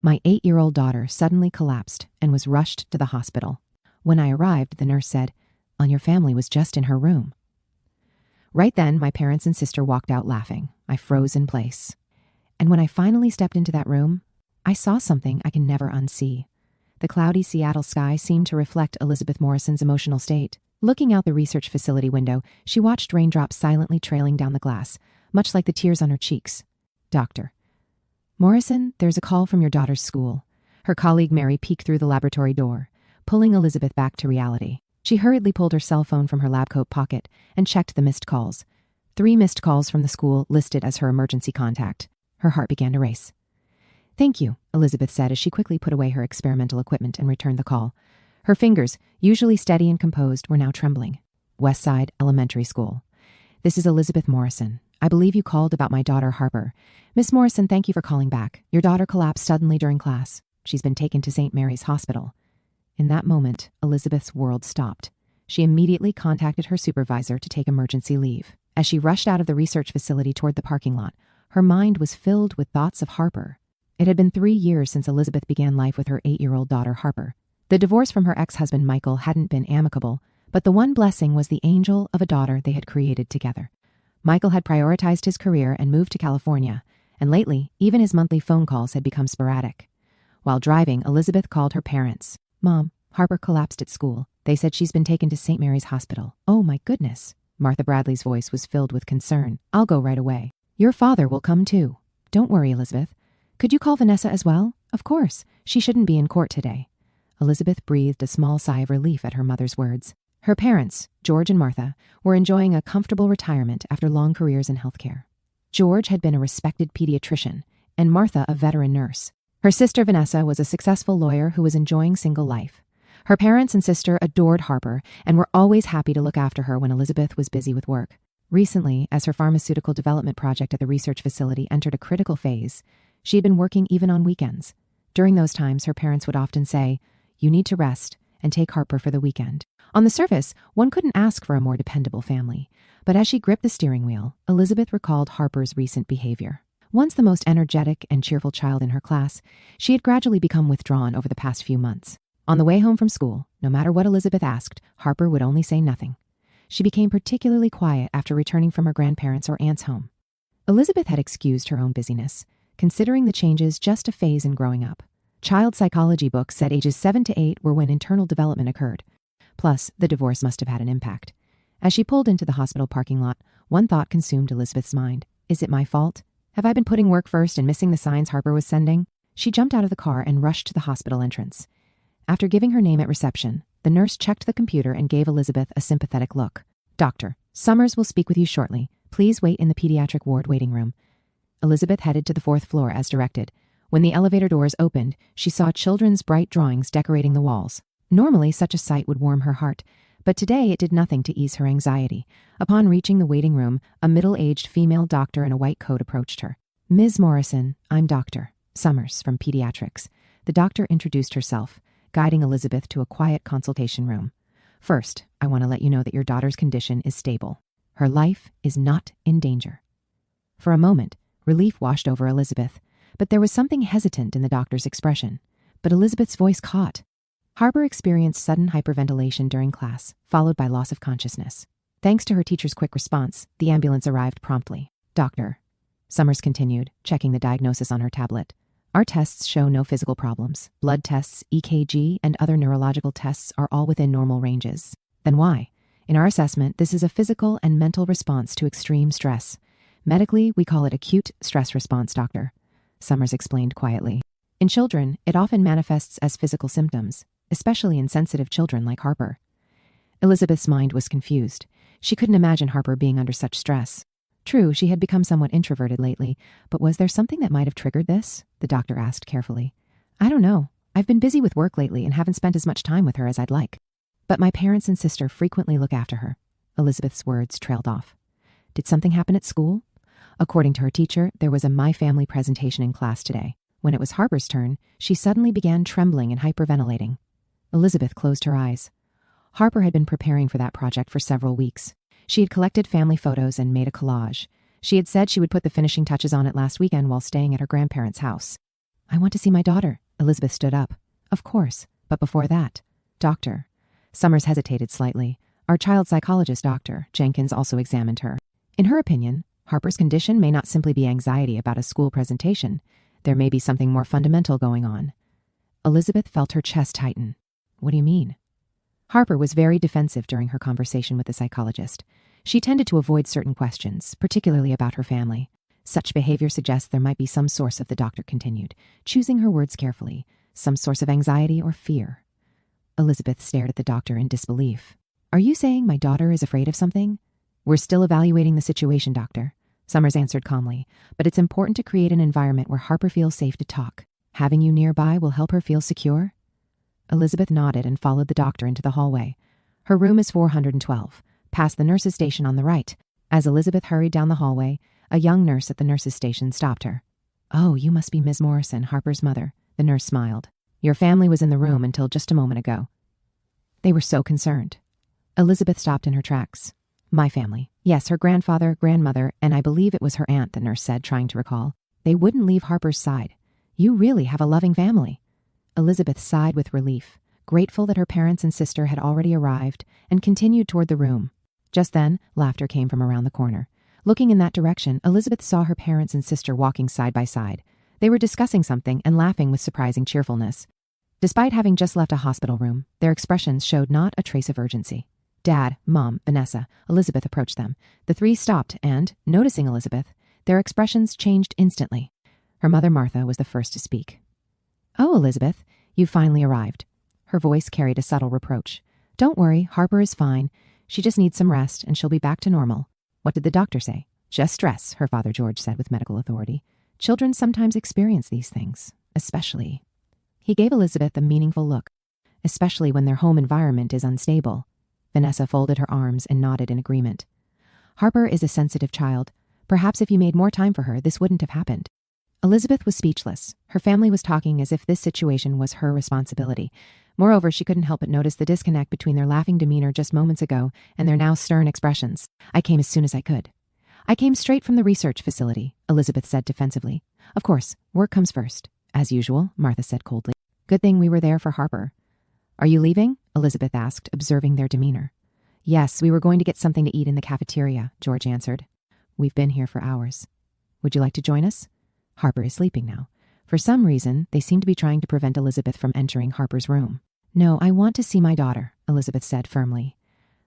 My 8-year-old daughter suddenly collapsed and was rushed to the hospital. When I arrived, the nurse said, your family was just in her room. Right then, my parents and sister walked out laughing. I froze in place. And when I finally stepped into that room, I saw something I can never unsee. The cloudy Seattle sky seemed to reflect Elizabeth Morrison's emotional state. Looking out the research facility window, she watched raindrops silently trailing down the glass, much like the tears on her cheeks. Doctor. Morrison, there's a call from your daughter's school. Her colleague Mary peeked through the laboratory door, pulling Elizabeth back to reality. She hurriedly pulled her cell phone from her lab coat pocket and checked the missed calls. 3 missed calls from the school listed as her emergency contact. Her heart began to race. Thank you, Elizabeth said as she quickly put away her experimental equipment and returned the call. Her fingers, usually steady and composed, were now trembling. Westside Elementary School. This is Elizabeth Morrison. I believe you called about my daughter Harper. Miss Morrison, thank you for calling back. Your daughter collapsed suddenly during class. She's been taken to St. Mary's Hospital. In that moment, Elizabeth's world stopped. She immediately contacted her supervisor to take emergency leave. As she rushed out of the research facility toward the parking lot, her mind was filled with thoughts of Harper. It had been 3 years since Elizabeth began life with her 8-year-old daughter Harper. The divorce from her ex-husband Michael hadn't been amicable, but the one blessing was the angel of a daughter they had created together. Michael had prioritized his career and moved to California, and lately, even his monthly phone calls had become sporadic. While driving, Elizabeth called her parents. Mom, Harper collapsed at school. They said she's been taken to St. Mary's Hospital. Oh my goodness. Martha Bradley's voice was filled with concern. I'll go right away. Your father will come too. Don't worry, Elizabeth. Could you call Vanessa as well? Of course. She shouldn't be in court today. Elizabeth breathed a small sigh of relief at her mother's words. Her parents, George and Martha, were enjoying a comfortable retirement after long careers in healthcare. George had been a respected pediatrician, and Martha a veteran nurse. Her sister Vanessa was a successful lawyer who was enjoying single life. Her parents and sister adored Harper and were always happy to look after her when Elizabeth was busy with work. Recently, as her pharmaceutical development project at the research facility entered a critical phase, she had been working even on weekends. During those times, her parents would often say, "You need to rest and take Harper for the weekend." On the surface, one couldn't ask for a more dependable family, but as she gripped the steering wheel, Elizabeth recalled Harper's recent behavior. Once the most energetic and cheerful child in her class, she had gradually become withdrawn over the past few months. On the way home from school, no matter what Elizabeth asked, Harper would only say nothing. She became particularly quiet after returning from her grandparents' or aunt's home. Elizabeth had excused her own busyness, considering the changes just a phase in growing up. Child psychology books said ages 7 to 8 were when internal development occurred. Plus, the divorce must have had an impact. As she pulled into the hospital parking lot, one thought consumed Elizabeth's mind. Is it my fault? Have I been putting work first and missing the signs Harper was sending? She jumped out of the car and rushed to the hospital entrance. After giving her name at reception, the nurse checked the computer and gave Elizabeth a sympathetic look. Doctor, Summers will speak with you shortly. Please wait in the pediatric ward waiting room. Elizabeth headed to the 4th floor as directed. When the elevator doors opened, she saw children's bright drawings decorating the walls. Normally, such a sight would warm her heart, but today it did nothing to ease her anxiety. Upon reaching the waiting room, a middle-aged female doctor in a white coat approached her. Ms. Morrison, I'm Dr. Summers from Pediatrics. The doctor introduced herself, guiding Elizabeth to a quiet consultation room. First, I want to let you know that your daughter's condition is stable. Her life is not in danger. For a moment, relief washed over Elizabeth, but there was something hesitant in the doctor's expression. But Elizabeth's voice caught. Harper experienced sudden hyperventilation during class, followed by loss of consciousness. Thanks to her teacher's quick response, the ambulance arrived promptly. Doctor, Summers continued, checking the diagnosis on her tablet. Our tests show no physical problems. Blood tests, EKG, and other neurological tests are all within normal ranges. Then why? In our assessment, this is a physical and mental response to extreme stress. Medically, we call it acute stress response, doctor, Summers explained quietly. In children, it often manifests as physical symptoms, especially in sensitive children like Harper. Elizabeth's mind was confused. She couldn't imagine Harper being under such stress. True, she had become somewhat introverted lately, but was there something that might have triggered this? The doctor asked carefully. I don't know. I've been busy with work lately and haven't spent as much time with her as I'd like. But my parents and sister frequently look after her. Elizabeth's words trailed off. Did something happen at school? According to her teacher, there was a My Family presentation in class today. When it was Harper's turn, she suddenly began trembling and hyperventilating. Elizabeth closed her eyes. Harper had been preparing for that project for several weeks. She had collected family photos and made a collage. She had said she would put the finishing touches on it last weekend while staying at her grandparents' house. I want to see my daughter. Elizabeth stood up. Of course, but before that, Doctor. Summers hesitated slightly. Our child psychologist, Dr. Jenkins, also examined her. In her opinion, Harper's condition may not simply be anxiety about a school presentation. There may be something more fundamental going on. Elizabeth felt her chest tighten. What do you mean? Harper was very defensive during her conversation with the psychologist. She tended to avoid certain questions, particularly about her family. Such behavior suggests there might be some source of the doctor continued, choosing her words carefully, some source of anxiety or fear. Elizabeth stared at the doctor in disbelief. Are you saying my daughter is afraid of something? We're still evaluating the situation, Doctor. Summers answered calmly, but it's important to create an environment where Harper feels safe to talk. Having you nearby will help her feel secure? Elizabeth nodded and followed the doctor into the hallway. Her room is 412, past the nurse's station on the right. As Elizabeth hurried down the hallway, a young nurse at the nurse's station stopped her. Oh, you must be Ms. Morrison, Harper's mother. The nurse smiled. Your family was in the room until just a moment ago. They were so concerned. Elizabeth stopped in her tracks. My family. Yes, her grandfather, grandmother, and I believe it was her aunt, the nurse said, trying to recall. They wouldn't leave Harper's side. You really have a loving family. Elizabeth sighed with relief, grateful that her parents and sister had already arrived, and continued toward the room. Just then, laughter came from around the corner. Looking in that direction, Elizabeth saw her parents and sister walking side by side. They were discussing something and laughing with surprising cheerfulness. Despite having just left a hospital room, their expressions showed not a trace of urgency. Dad, Mom, Vanessa, Elizabeth approached them. The three stopped and, noticing Elizabeth, their expressions changed instantly. Her mother, Martha, was the first to speak. Oh, Elizabeth, you've finally arrived. Her voice carried a subtle reproach. Don't worry, Harper is fine. She just needs some rest and she'll be back to normal. What did the doctor say? Just stress, her father George said with medical authority. Children sometimes experience these things, especially. He gave Elizabeth a meaningful look, especially when their home environment is unstable. Vanessa folded her arms and nodded in agreement. Harper is a sensitive child. Perhaps if you made more time for her, this wouldn't have happened. Elizabeth was speechless. Her family was talking as if this situation was her responsibility. Moreover, she couldn't help but notice the disconnect between their laughing demeanor just moments ago and their now stern expressions. I came as soon as I could. I came straight from the research facility, Elizabeth said defensively. Of course, work comes first. As usual, Martha said coldly. Good thing we were there for Harper. Are you leaving? Elizabeth asked, observing their demeanor. Yes, we were going to get something to eat in the cafeteria, George answered. We've been here for hours. Would you like to join us? Harper is sleeping now. For some reason, they seem to be trying to prevent Elizabeth from entering Harper's room. No, I want to see my daughter, Elizabeth said firmly.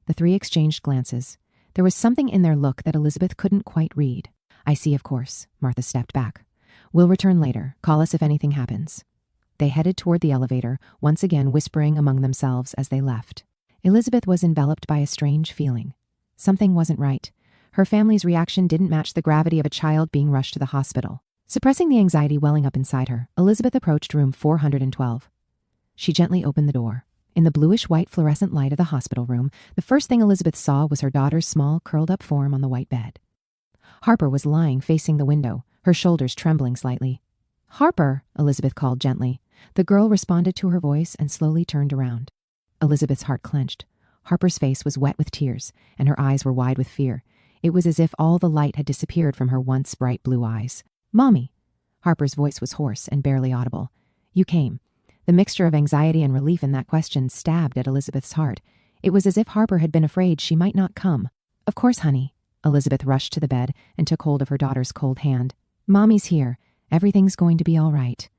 The three exchanged glances. There was something in their look that Elizabeth couldn't quite read. I see, of course. Martha stepped back. We'll return later. Call us if anything happens. They headed toward the elevator, once again whispering among themselves as they left. Elizabeth was enveloped by a strange feeling. Something wasn't right. Her family's reaction didn't match the gravity of a child being rushed to the hospital. Suppressing the anxiety welling up inside her, Elizabeth approached room 412. She gently opened the door. In the bluish-white fluorescent light of the hospital room, the first thing Elizabeth saw was her daughter's small, curled-up form on the white bed. Harper was lying facing the window, her shoulders trembling slightly. Harper, Elizabeth called gently. The girl responded to her voice and slowly turned around. Elizabeth's heart clenched. Harper's face was wet with tears, and her eyes were wide with fear. It was as if all the light had disappeared from her once bright blue eyes. Mommy! Harper's voice was hoarse and barely audible. You came. The mixture of anxiety and relief in that question stabbed at Elizabeth's heart. It was as if Harper had been afraid she might not come. Of course, honey. Elizabeth rushed to the bed and took hold of her daughter's cold hand. Mommy's here. Everything's going to be all right.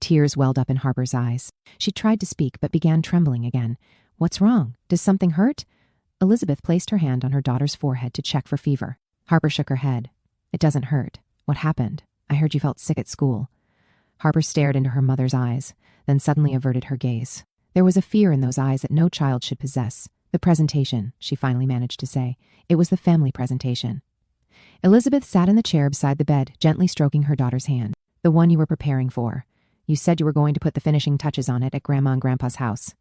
Tears welled up in Harper's eyes. She tried to speak but began trembling again. What's wrong? Does something hurt? Elizabeth placed her hand on her daughter's forehead to check for fever. Harper shook her head. It doesn't hurt. What happened? I heard you felt sick at school. Harper stared into her mother's eyes, then suddenly averted her gaze. There was a fear in those eyes that no child should possess. The presentation, she finally managed to say. It was the family presentation. Elizabeth sat in the chair beside the bed, gently stroking her daughter's hand. The one you were preparing for. You said you were going to put the finishing touches on it at Grandma and Grandpa's house.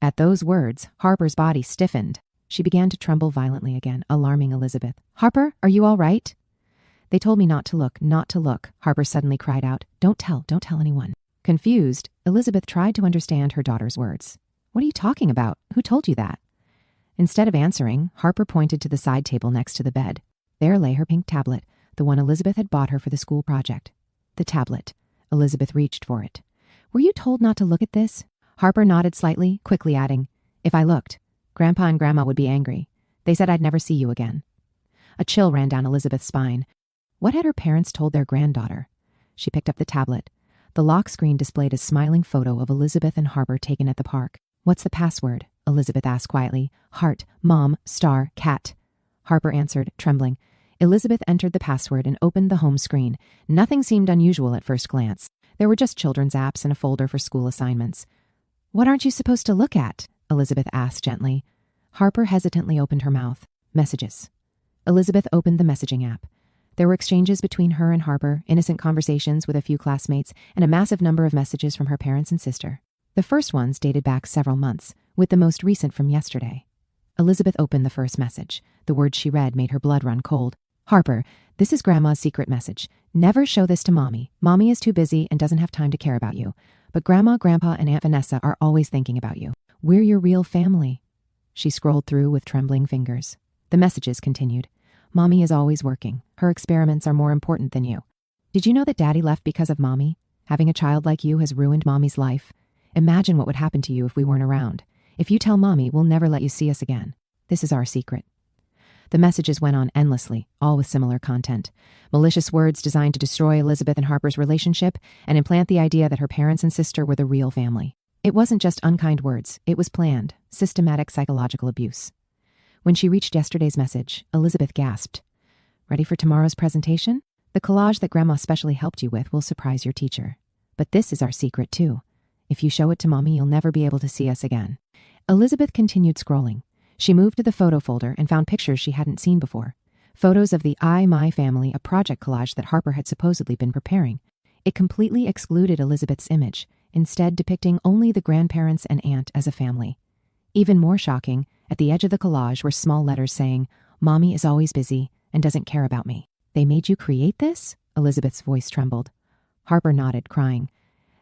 At those words, Harper's body stiffened. She began to tremble violently again, alarming Elizabeth. Harper, are you all right? They told me not to look, not to look, Harper suddenly cried out. Don't tell anyone. Confused, Elizabeth tried to understand her daughter's words. What are you talking about? Who told you that? Instead of answering, Harper pointed to the side table next to the bed. There lay her pink tablet, the one Elizabeth had bought her for the school project. The tablet. Elizabeth reached for it. Were you told not to look at this? Harper nodded slightly, quickly adding, if I looked, Grandpa and Grandma would be angry. They said I'd never see you again. A chill ran down Elizabeth's spine. What had her parents told their granddaughter? She picked up the tablet. The lock screen displayed a smiling photo of Elizabeth and Harper taken at the park. What's the password? Elizabeth asked quietly. Heart, Mom, Star, Cat. Harper answered, trembling. Elizabeth entered the password and opened the home screen. Nothing seemed unusual at first glance. There were just children's apps and a folder for school assignments. What aren't you supposed to look at? Elizabeth asked gently. Harper hesitantly opened her mouth. Messages. Elizabeth opened the messaging app. There were exchanges between her and Harper, innocent conversations with a few classmates, and a massive number of messages from her parents and sister. The first ones dated back several months, with the most recent from yesterday. Elizabeth opened the first message. The words she read made her blood run cold. Harper, this is Grandma's secret message. Never show this to Mommy. Mommy is too busy and doesn't have time to care about you. But Grandma, Grandpa, and Aunt Vanessa are always thinking about you. We're your real family. She scrolled through with trembling fingers. The messages continued. Mommy is always working. Her experiments are more important than you. Did you know that Daddy left because of Mommy? Having a child like you has ruined Mommy's life. Imagine what would happen to you if we weren't around. If you tell Mommy, we'll never let you see us again. This is our secret. The messages went on endlessly, all with similar content. Malicious words designed to destroy Elizabeth and Harper's relationship and implant the idea that her parents and sister were the real family. It wasn't just unkind words. It was planned, systematic psychological abuse. When she reached yesterday's message, Elizabeth gasped. Ready for tomorrow's presentation? The collage that Grandma specially helped you with will surprise your teacher. But this is our secret, too. If you show it to Mommy, you'll never be able to see us again. Elizabeth continued scrolling. She moved to the photo folder and found pictures she hadn't seen before. Photos of the I, My Family, a project collage that Harper had supposedly been preparing. It completely excluded Elizabeth's image, instead depicting only the grandparents and aunt as a family. Even more shocking, at the edge of the collage were small letters saying, Mommy is always busy and doesn't care about me. They made you create this? Elizabeth's voice trembled. Harper nodded, crying.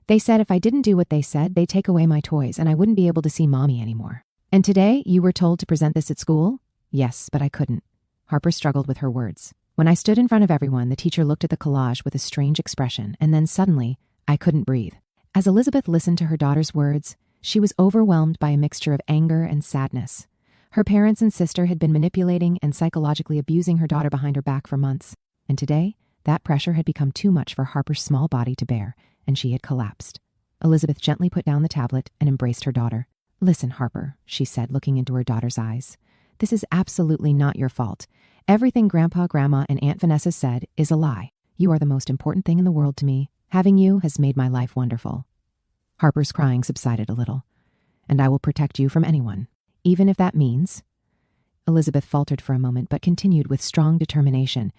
They said if I didn't do what they said, they'd take away my toys and I wouldn't be able to see Mommy anymore. And today, you were told to present this at school? Yes, but I couldn't. Harper struggled with her words. When I stood in front of everyone, the teacher looked at the collage with a strange expression, and then suddenly, I couldn't breathe. As Elizabeth listened to her daughter's words, she was overwhelmed by a mixture of anger and sadness. Her parents and sister had been manipulating and psychologically abusing her daughter behind her back for months, and today, that pressure had become too much for Harper's small body to bear, and she had collapsed. Elizabeth gently put down the tablet and embraced her daughter. Listen, Harper, she said, looking into her daughter's eyes. This is absolutely not your fault. Everything Grandpa, Grandma, and Aunt Vanessa said is a lie. You are the most important thing in the world to me. Having you has made my life wonderful. Harper's crying subsided a little. And I will protect you from anyone, even if that means... Elizabeth faltered for a moment, but continued with strong determination.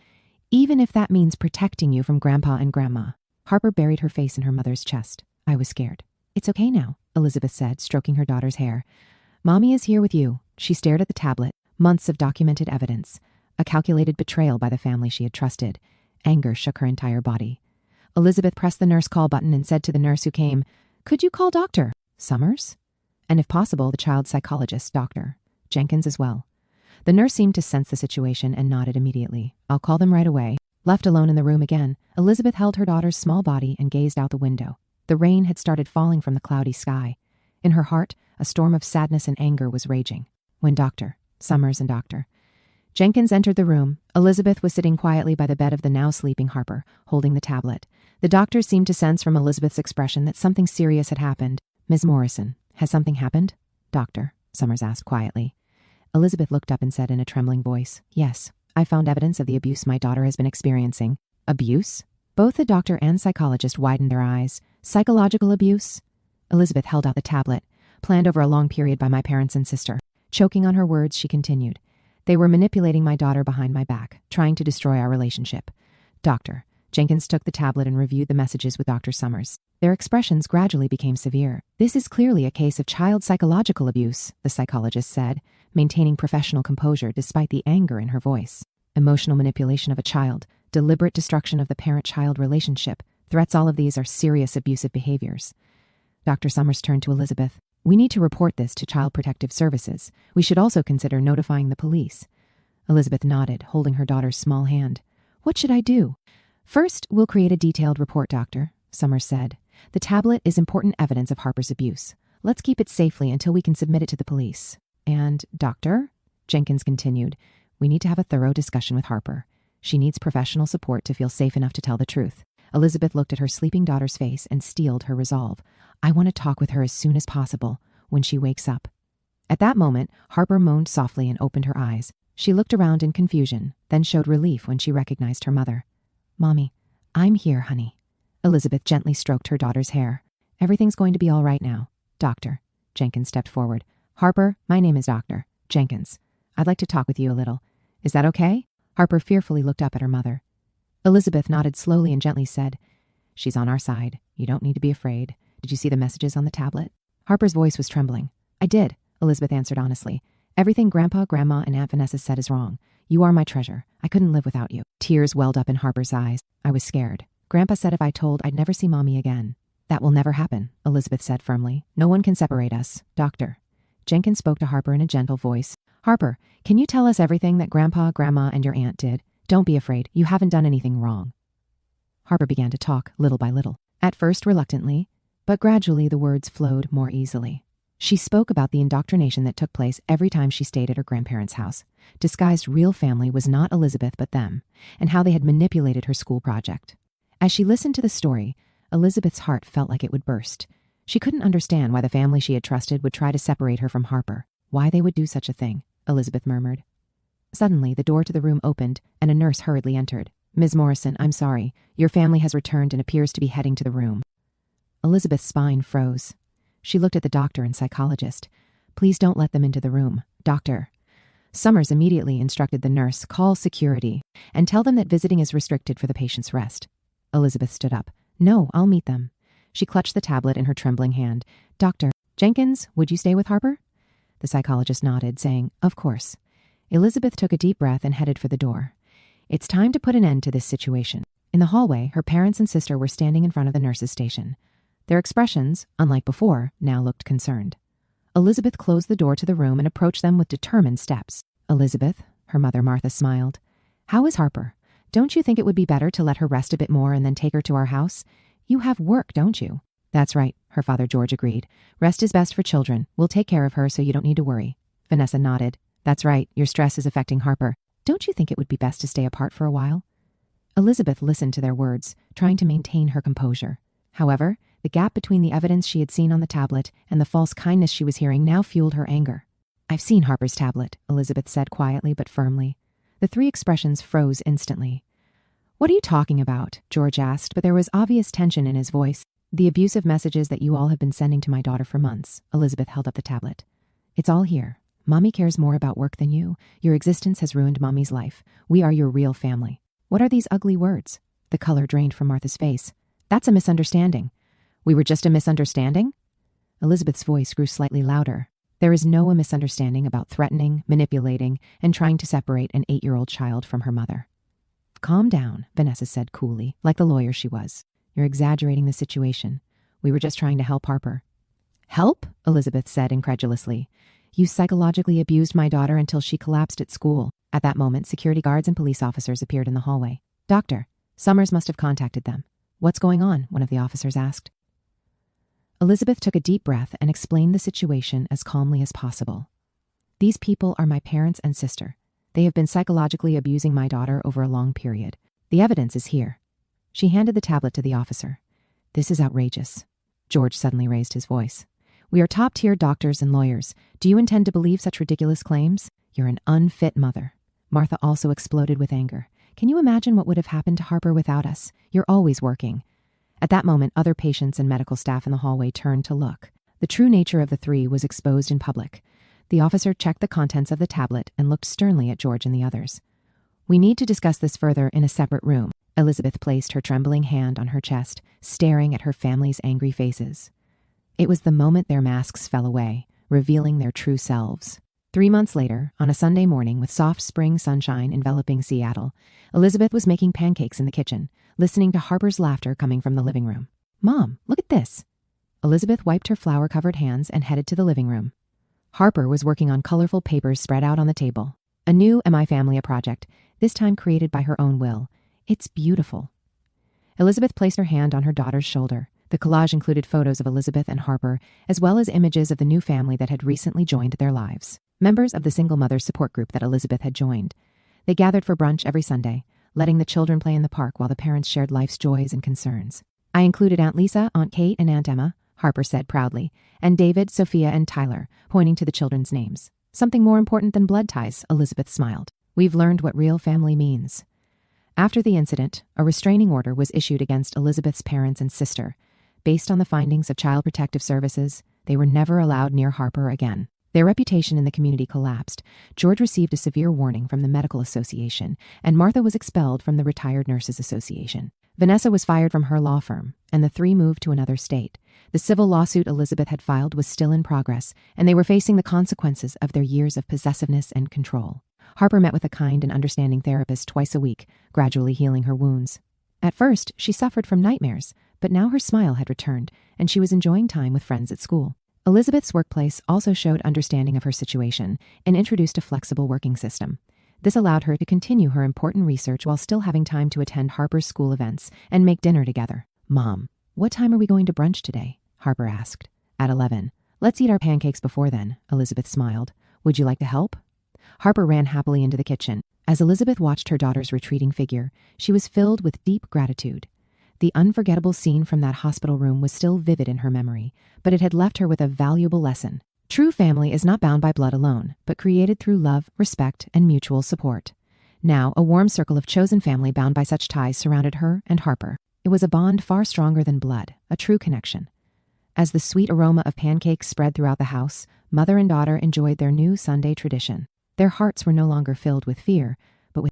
Even if that means protecting you from Grandpa and Grandma. Harper buried her face in her mother's chest. I was scared. It's okay now, Elizabeth said, stroking her daughter's hair. Mommy is here with you. She stared at the tablet. Months of documented evidence. A calculated betrayal by the family she had trusted. Anger shook her entire body. Elizabeth pressed the nurse call button and said to the nurse who came, Could you call Dr. Summers? And if possible, the child psychologist, Dr. Jenkins as well. The nurse seemed to sense the situation and nodded immediately. I'll call them right away. Left alone in the room again, Elizabeth held her daughter's small body and gazed out the window. The rain had started falling from the cloudy sky. In her heart, a storm of sadness and anger was raging. When Dr. Summers and Dr. Jenkins entered the room, Elizabeth was sitting quietly by the bed of the now sleeping Harper, holding the tablet. The doctor seemed to sense from Elizabeth's expression that something serious had happened. Ms. Morrison, has something happened? Doctor, Summers asked quietly. Elizabeth looked up and said in a trembling voice, Yes, I found evidence of the abuse my daughter has been experiencing. Abuse? Both the doctor and psychologist widened their eyes. Psychological abuse? Elizabeth held out the tablet, planned over a long period by my parents and sister. Choking on her words, she continued. They were manipulating my daughter behind my back, trying to destroy our relationship. Doctor. Jenkins took the tablet and reviewed the messages with Dr. Summers. Their expressions gradually became severe. This is clearly a case of child psychological abuse, the psychologist said, maintaining professional composure despite the anger in her voice. Emotional manipulation of a child, deliberate destruction of the parent-child relationship, threats, all of these are serious abusive behaviors. Dr. Summers turned to Elizabeth. We need to report this to Child Protective Services. We should also consider notifying the police. Elizabeth nodded, holding her daughter's small hand. What should I do? First, we'll create a detailed report, Doctor, Summers said. The tablet is important evidence of Harper's abuse. Let's keep it safely until we can submit it to the police. And, Doctor, Jenkins continued, we need to have a thorough discussion with Harper. She needs professional support to feel safe enough to tell the truth. Elizabeth looked at her sleeping daughter's face and steeled her resolve. I want to talk with her as soon as possible, when she wakes up. At that moment, Harper moaned softly and opened her eyes. She looked around in confusion, then showed relief when she recognized her mother. Mommy, I'm here, honey. Elizabeth gently stroked her daughter's hair. Everything's going to be all right now. Doctor. Jenkins stepped forward. Harper, my name is Dr. Jenkins. I'd like to talk with you a little. Is that okay? Harper fearfully looked up at her mother. Elizabeth nodded slowly and gently said, She's on our side. You don't need to be afraid. Did you see the messages on the tablet? Harper's voice was trembling. I did, Elizabeth answered honestly. Everything Grandpa, Grandma, and Aunt Vanessa said is wrong. You are my treasure. I couldn't live without you. Tears welled up in Harper's eyes. I was scared. Grandpa said if I told, I'd never see Mommy again. That will never happen, Elizabeth said firmly. No one can separate us. Doctor. Jenkins spoke to Harper in a gentle voice. Harper, can you tell us everything that Grandpa, Grandma, and your aunt did? Don't be afraid. You haven't done anything wrong. Harper began to talk, little by little. At first reluctantly, but gradually the words flowed more easily. She spoke about the indoctrination that took place every time she stayed at her grandparents' house. Disguised real family was not Elizabeth but them, and how they had manipulated her school project. As she listened to the story, Elizabeth's heart felt like it would burst. She couldn't understand why the family she had trusted would try to separate her from Harper. Why they would do such a thing, Elizabeth murmured. Suddenly, the door to the room opened, and a nurse hurriedly entered. Ms. Morrison, I'm sorry. Your family has returned and appears to be heading to the room. Elizabeth's spine froze. She looked at the doctor and psychologist. Please don't let them into the room. Doctor. Summers immediately instructed the nurse, call security, and tell them that visiting is restricted for the patient's rest. Elizabeth stood up. No, I'll meet them. She clutched the tablet in her trembling hand. Doctor. Jenkins, would you stay with Harper? The psychologist nodded, saying, Of course. Elizabeth took a deep breath and headed for the door. It's time to put an end to this situation. In the hallway, her parents and sister were standing in front of the nurse's station. Their expressions, unlike before, now looked concerned. Elizabeth closed the door to the room and approached them with determined steps. Elizabeth, her mother Martha smiled. How is Harper? Don't you think it would be better to let her rest a bit more and then take her to our house? You have work, don't you? That's right, her father George agreed. Rest is best for children. We'll take care of her so you don't need to worry. Vanessa nodded. That's right, your stress is affecting Harper. Don't you think it would be best to stay apart for a while? Elizabeth listened to their words, trying to maintain her composure. However, the gap between the evidence she had seen on the tablet and the false kindness she was hearing now fueled her anger. I've seen Harper's tablet, Elizabeth said quietly but firmly. The three expressions froze instantly. What are you talking about? George asked, but there was obvious tension in his voice. The abusive messages that you all have been sending to my daughter for months. Elizabeth held up the tablet. It's all here. Mommy cares more about work than you. Your existence has ruined Mommy's life. We are your real family. What are these ugly words? The color drained from Martha's face. That's a misunderstanding. We were just a misunderstanding? Elizabeth's voice grew slightly louder. There is no misunderstanding about threatening, manipulating, and trying to separate an 8-year-old child from her mother. Calm down, Vanessa said coolly, like the lawyer she was. You're exaggerating the situation. We were just trying to help Harper. Help? Elizabeth said incredulously. You psychologically abused my daughter until she collapsed at school. At that moment, security guards and police officers appeared in the hallway. Doctor, Summers must have contacted them. What's going on? One of the officers asked. Elizabeth took a deep breath and explained the situation as calmly as possible. These people are my parents and sister. They have been psychologically abusing my daughter over a long period. The evidence is here. She handed the tablet to the officer. This is outrageous. George suddenly raised his voice. We are top-tier doctors and lawyers. Do you intend to believe such ridiculous claims? You're an unfit mother. Martha also exploded with anger. Can you imagine what would have happened to Harper without us? You're always working. At that moment, other patients and medical staff in the hallway turned to look. The true nature of the three was exposed in public. The officer checked the contents of the tablet and looked sternly at George and the others. We need to discuss this further in a separate room. Elizabeth placed her trembling hand on her chest, staring at her family's angry faces. It was the moment their masks fell away, revealing their true selves. 3 months later, on a Sunday morning with soft spring sunshine enveloping Seattle, Elizabeth was making pancakes in the kitchen, listening to Harper's laughter coming from the living room. Mom, look at this. Elizabeth wiped her flour-covered hands and headed to the living room. Harper was working on colorful papers spread out on the table. A new My Family project, this time created by her own will. It's beautiful. Elizabeth placed her hand on her daughter's shoulder. The collage included photos of Elizabeth and Harper, as well as images of the new family that had recently joined their lives. Members of the single mothers support group that Elizabeth had joined. They gathered for brunch every Sunday, letting the children play in the park while the parents shared life's joys and concerns. I included Aunt Lisa, Aunt Kate, and Aunt Emma, Harper said proudly, and David, Sophia, and Tyler, pointing to the children's names. Something more important than blood ties, Elizabeth smiled. We've learned what real family means. After the incident, a restraining order was issued against Elizabeth's parents and sister. Based on the findings of Child Protective Services, they were never allowed near Harper again. Their reputation in the community collapsed. George received a severe warning from the Medical Association, and Martha was expelled from the Retired Nurses Association. Vanessa was fired from her law firm, and the three moved to another state. The civil lawsuit Elizabeth had filed was still in progress, and they were facing the consequences of their years of possessiveness and control. Harper met with a kind and understanding therapist twice a week, gradually healing her wounds. At first, she suffered from nightmares, but now her smile had returned, and she was enjoying time with friends at school. Elizabeth's workplace also showed understanding of her situation and introduced a flexible working system. This allowed her to continue her important research while still having time to attend Harper's school events and make dinner together. Mom, what time are we going to brunch today? Harper asked. At 11. Let's eat our pancakes before then, Elizabeth smiled. Would you like to help? Harper ran happily into the kitchen. As Elizabeth watched her daughter's retreating figure, she was filled with deep gratitude. The unforgettable scene from that hospital room was still vivid in her memory, but it had left her with a valuable lesson. True family is not bound by blood alone, but created through love, respect, and mutual support. Now, a warm circle of chosen family bound by such ties surrounded her and Harper. It was a bond far stronger than blood, a true connection. As the sweet aroma of pancakes spread throughout the house, mother and daughter enjoyed their new Sunday tradition. Their hearts were no longer filled with fear,